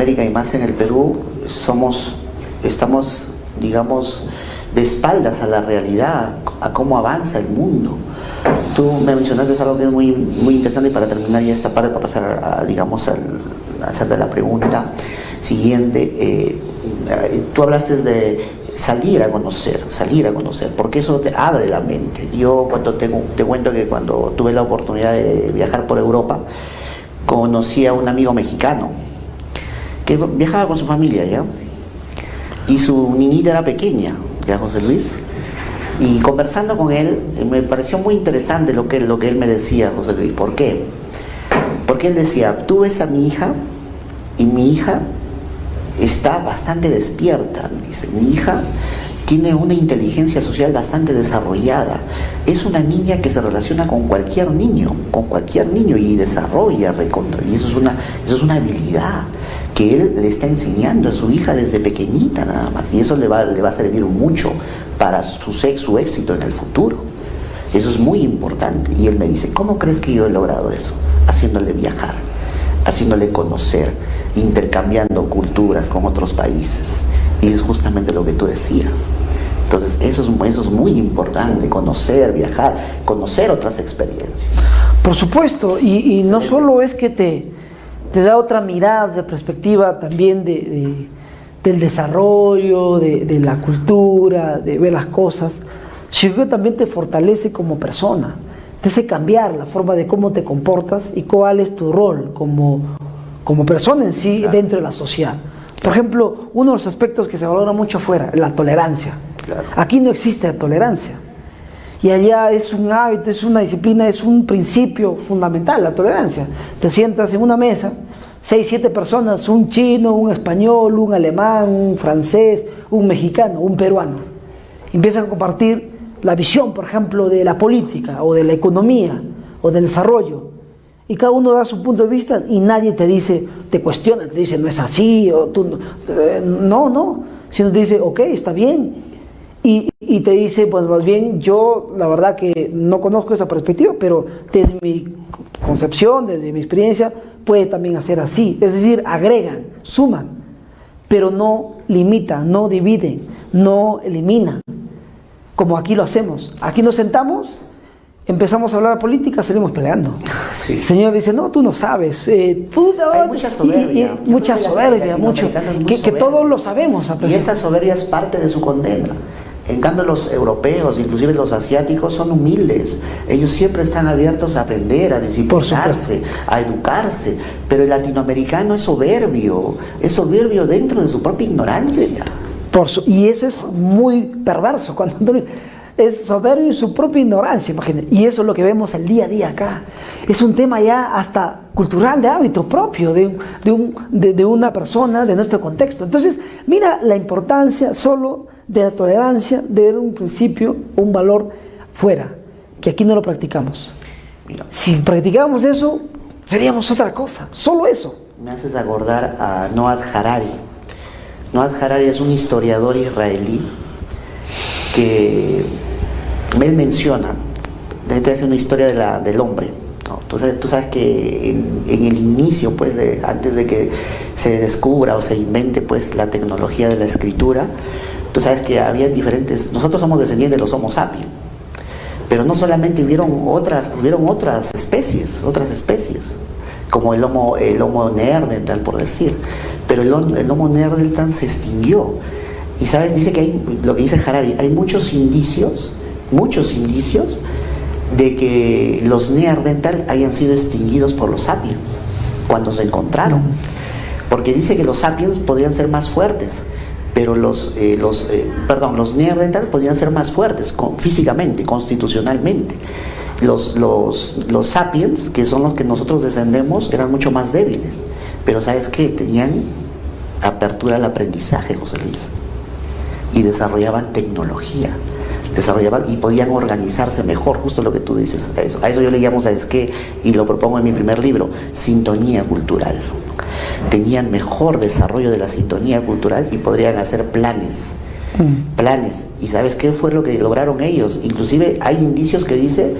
Latinoamérica y más en el Perú, estamos, digamos, de espaldas a la realidad, a cómo avanza el mundo. Tú me mencionaste algo que es muy, muy interesante, y para terminar ya esta parte, para pasar digamos, a hacerte la pregunta siguiente. Tú hablaste de salir a conocer, porque eso te abre la mente. Yo te cuento que cuando tuve la oportunidad de viajar por Europa, conocí a un amigo mexicano que viajaba con su familia, ¿ya? Y su niñita era pequeña, ya, José Luis. Y conversando con él, me pareció muy interesante lo que él me decía, José Luis. ¿Por qué? Porque él decía, tú ves a mi hija, y mi hija está bastante despierta. Dice, mi hija tiene una inteligencia social bastante desarrollada. Es una niña que se relaciona con cualquier niño, y desarrolla, y eso es una habilidad que él le está enseñando a su hija desde pequeñita nada más, y eso le va a servir mucho para su éxito en el futuro. Eso es muy importante. Y él me dice, ¿cómo crees que yo he logrado eso? Haciéndole viajar, haciéndole conocer, intercambiando culturas con otros países. Y es justamente lo que tú decías. Entonces eso es muy importante, conocer, viajar, conocer otras experiencias. Por supuesto, y no solo es que te da otra mirada, de perspectiva también del desarrollo, de la cultura, de ver las cosas, sino que también te fortalece como persona, te hace cambiar la forma de cómo te comportas y cuál es tu rol como persona en sí, claro, dentro de la sociedad. Por ejemplo, uno de los aspectos que se valora mucho afuera, la tolerancia. Claro. Aquí no existe la tolerancia. Y allá es un hábito, es una disciplina, es un principio fundamental, la tolerancia. Te sientas en una mesa, 6, 7 personas, un chino, un español, un alemán, un francés, un mexicano, un peruano. Empiezan a compartir la visión, por ejemplo, de la política, o de la economía, o del desarrollo. Y cada uno da su punto de vista y nadie te dice, te cuestiona, te dice, no es así, o tú no, sino te dice, ok, está bien. Y te dice, pues más bien, yo la verdad que no conozco esa perspectiva, pero desde mi concepción, desde mi experiencia, puede también hacer así. Es decir, agregan, suman, pero no limitan, no dividen, no eliminan, como aquí lo hacemos. Aquí nos sentamos, empezamos a hablar de política, salimos peleando. Sí. El Señor dice, no, tú no sabes. Hay mucha soberbia. Mucha soberbia, que todos lo sabemos. Y esa soberbia es parte de su condena. En cambio, los europeos, inclusive los asiáticos, son humildes. Ellos siempre están abiertos a aprender, a disciplinarse, a educarse. Pero el latinoamericano es soberbio dentro de su propia ignorancia. Y eso es muy perverso, cuando es soberbio en su propia ignorancia, imagínate. Y eso es lo que vemos el día a día acá. Es un tema ya hasta cultural, de hábito propio de una persona, de nuestro contexto. Entonces, mira la importancia solo de la tolerancia, de un principio, un valor fuera, que aquí no lo practicamos. Mira, si practicáramos eso, seríamos otra cosa, solo eso. Me haces acordar a Noah Harari. Noah Harari es un historiador israelí que él menciona, te hace una historia del hombre, ¿no? Entonces, tú sabes que en el inicio, pues, antes de que se descubra o se invente, pues, la tecnología de la escritura, tú sabes que había nosotros somos descendientes de los Homo sapiens, pero no solamente hubieron otras especies, como el Homo neandertal, por decir, pero el Homo neandertal se extinguió. Y sabes, dice que lo que dice Harari, hay muchos indicios de que los neandertal hayan sido extinguidos por los sapiens cuando se encontraron, porque dice que los sapiens podrían ser más fuertes, pero los neandertal podrían ser más fuertes físicamente, constitucionalmente. Los sapiens, que son los que nosotros descendemos, eran mucho más débiles, pero ¿sabes qué? Tenían apertura al aprendizaje, José Luis, y desarrollaban tecnología, y podían organizarse mejor, justo lo que tú dices. A eso yo le llamo, ¿sabes qué? Y lo propongo en mi primer libro, sintonía cultural. Tenían mejor desarrollo de la sintonía cultural y podrían hacer planes. ¿Y sabes qué fue lo que lograron ellos? Inclusive hay indicios que dicen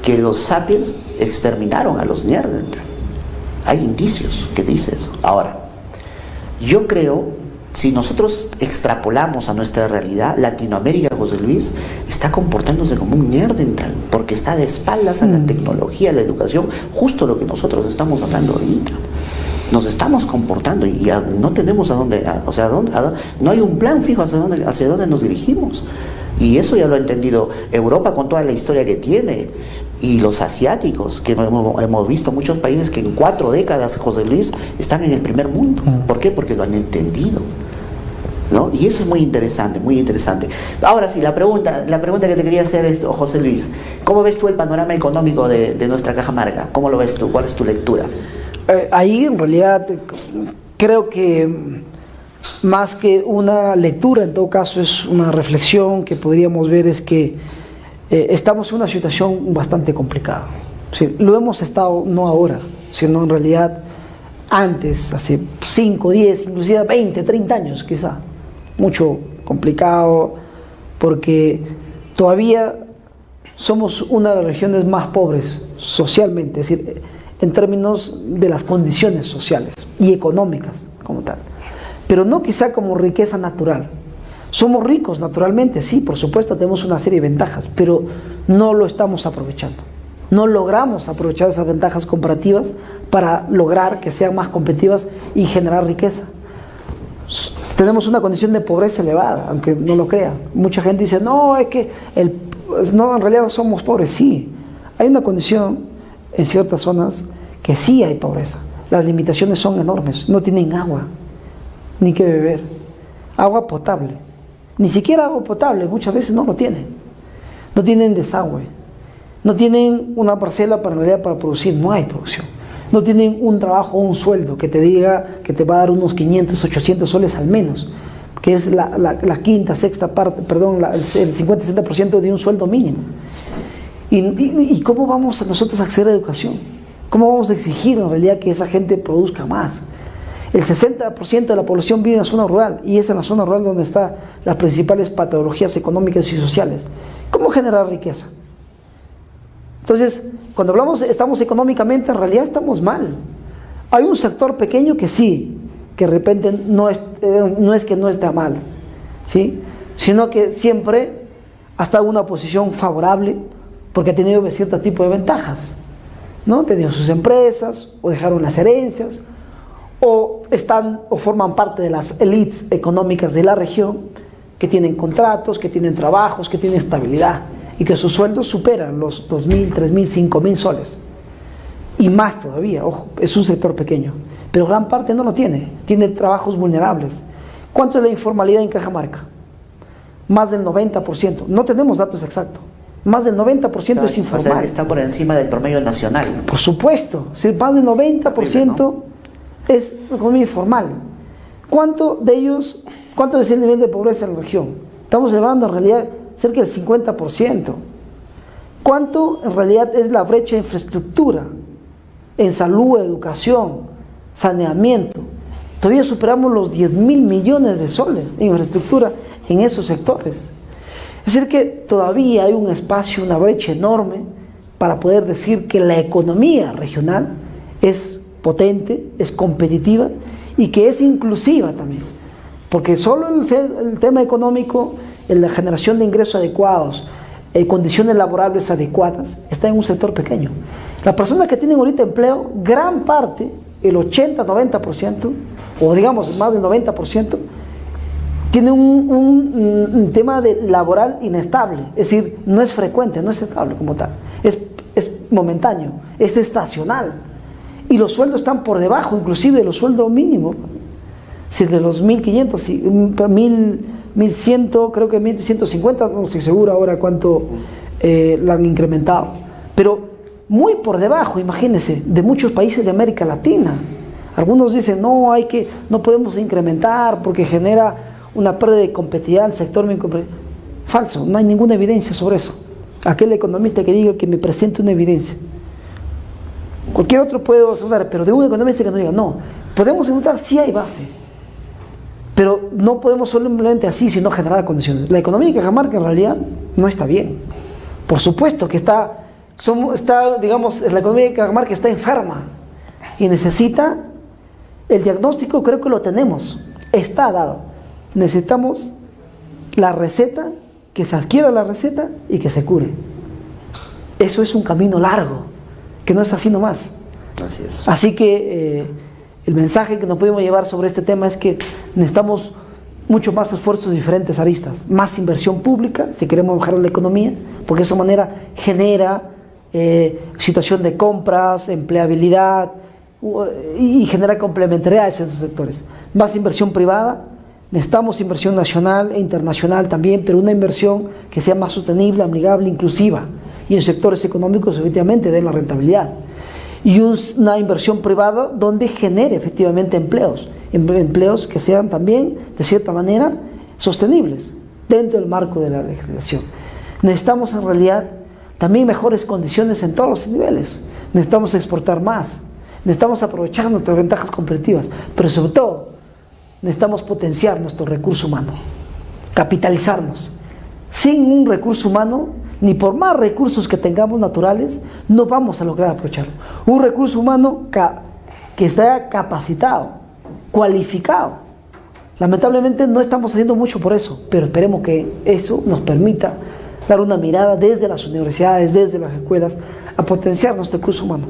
que los sapiens exterminaron a los neandertal. Hay indicios que dicen eso. Ahora, Yo creo, si nosotros extrapolamos a nuestra realidad, Latinoamérica, José Luis, está comportándose como un Neandertal, porque está de espaldas a la tecnología, a la educación, justo lo que nosotros estamos hablando ahorita. Nos estamos comportando y no tenemos no hay un plan fijo hacia dónde nos dirigimos. Y eso ya lo ha entendido Europa con toda la historia que tiene, y los asiáticos, que hemos visto muchos países que en 4 décadas, José Luis, están en el primer mundo. ¿Por qué? Porque lo han entendido, ¿no? Y eso es muy interesante, muy interesante. Ahora sí, la pregunta que te quería hacer es, José Luis, ¿cómo ves tú el panorama económico de nuestra Cajamarca? ¿Cómo lo ves tú? ¿Cuál es tu lectura? Ahí en realidad creo que más que una lectura, en todo caso es una reflexión que podríamos ver, es que estamos en una situación bastante complicada. Sí, lo hemos estado no ahora, sino en realidad antes, hace 5, 10, inclusive 20, 30 años quizá. Mucho complicado, porque todavía somos una de las regiones más pobres socialmente, es decir, en términos de las condiciones sociales y económicas como tal, pero no quizá como riqueza natural. Somos ricos naturalmente, sí, por supuesto, tenemos una serie de ventajas, pero no lo estamos aprovechando. No logramos aprovechar esas ventajas comparativas para lograr que sean más competitivas y generar riqueza. Tenemos una condición de pobreza elevada, aunque no lo crea. Mucha gente dice, no, es que no, en realidad no somos pobres. Sí, hay una condición en ciertas zonas que sí hay pobreza. Las limitaciones son enormes, no tienen agua, ni que beber, agua potable. Ni siquiera agua potable, muchas veces no lo tienen. No tienen desagüe, no tienen una parcela para producir, no hay producción. No tienen un trabajo o un sueldo que te diga que te va a dar unos 500, 800 soles al menos, que es la quinta, sexta parte, perdón, el 50-60% de un sueldo mínimo. ¿Y cómo vamos nosotros a acceder a educación? ¿Cómo vamos a exigir en realidad que esa gente produzca más? El 60% de la población vive en la zona rural, y es en la zona rural donde están las principales patologías económicas y sociales. ¿Cómo generar riqueza? Entonces, cuando hablamos estamos económicamente, en realidad estamos mal. Hay un sector pequeño que sí, que de repente no es que no está mal, ¿sí? Sino que siempre ha estado en una posición favorable porque ha tenido cierto tipo de ventajas, ¿no? Han tenido sus empresas, o dejaron las herencias, o forman parte de las élites económicas de la región, que tienen contratos, que tienen trabajos, que tienen estabilidad, y que sus sueldos superan los 2.000, 3.000, 5.000 soles. Y más todavía, ojo, es un sector pequeño, pero gran parte no lo tiene trabajos vulnerables. ¿Cuánto es la informalidad en Cajamarca? Más del 90%, no tenemos datos exactos. Más del 90% es informal. O sea, que está por encima del promedio nacional. Por supuesto, si más del 90% es economía informal. ¿Cuánto es el nivel de pobreza en la región? Estamos hablando en realidad cerca del 50%. ¿Cuánto en realidad es la brecha de infraestructura en salud, educación, saneamiento? Todavía superamos los 10.000 millones de soles en infraestructura en esos sectores. Es decir, que todavía hay un espacio, una brecha enorme para poder decir que la economía regional es potente, es competitiva y que es inclusiva también. Porque solo el tema económico, la generación de ingresos adecuados, condiciones laborables adecuadas, está en un sector pequeño. Las personas que tienen ahorita empleo, gran parte, el 80-90%, o digamos más del 90%, tiene un tema laboral inestable, es decir, no es frecuente, no es estable como tal, es momentáneo, es estacional, y los sueldos están por debajo inclusive de los sueldos mínimos, si de los 1.500, 1.100, creo que 1.150, no estoy seguro ahora cuánto lo han incrementado, pero muy por debajo, imagínense, de muchos países de América Latina. Algunos dicen, no podemos incrementar porque genera una pérdida de competitividad al sector. Falso, no hay ninguna evidencia sobre eso. Aquel economista que diga que me presente una evidencia. Cualquier otro puede hablar, pero de un economista que no diga, no. Podemos encontrar, sí hay base, pero no podemos solamente así, sino generar condiciones. La economía de Cajamarca en realidad no está bien. Por supuesto que digamos, la economía de Cajamarca está enferma y necesita El diagnóstico creo que lo tenemos, está dado. Necesitamos la receta, que se adquiera la receta y que se cure. Eso es un camino largo, que no está así nomás. Así es. Así que el mensaje que nos podemos llevar sobre este tema es que necesitamos mucho más esfuerzos de diferentes aristas, más inversión pública si queremos mejorar la economía, porque de esa manera genera situación de compras, empleabilidad y genera complementariedades en esos sectores. Más inversión privada, necesitamos inversión nacional e internacional también, pero una inversión que sea más sostenible, amigable, inclusiva, y en sectores económicos efectivamente den la rentabilidad. Y una inversión privada donde genere efectivamente empleos, empleos que sean también de cierta manera sostenibles dentro del marco de la legislación. Necesitamos en realidad también mejores condiciones en todos los niveles. Necesitamos exportar más, necesitamos aprovechar nuestras ventajas competitivas, pero sobre todo necesitamos potenciar nuestro recurso humano, capitalizarnos. Sin un recurso humano, ni por más recursos que tengamos naturales, no vamos a lograr aprovecharlo. Un recurso humano que esté capacitado, cualificado. Lamentablemente no estamos haciendo mucho por eso, pero esperemos que eso nos permita dar una mirada desde las universidades, desde las escuelas, a potenciar nuestro recurso humano.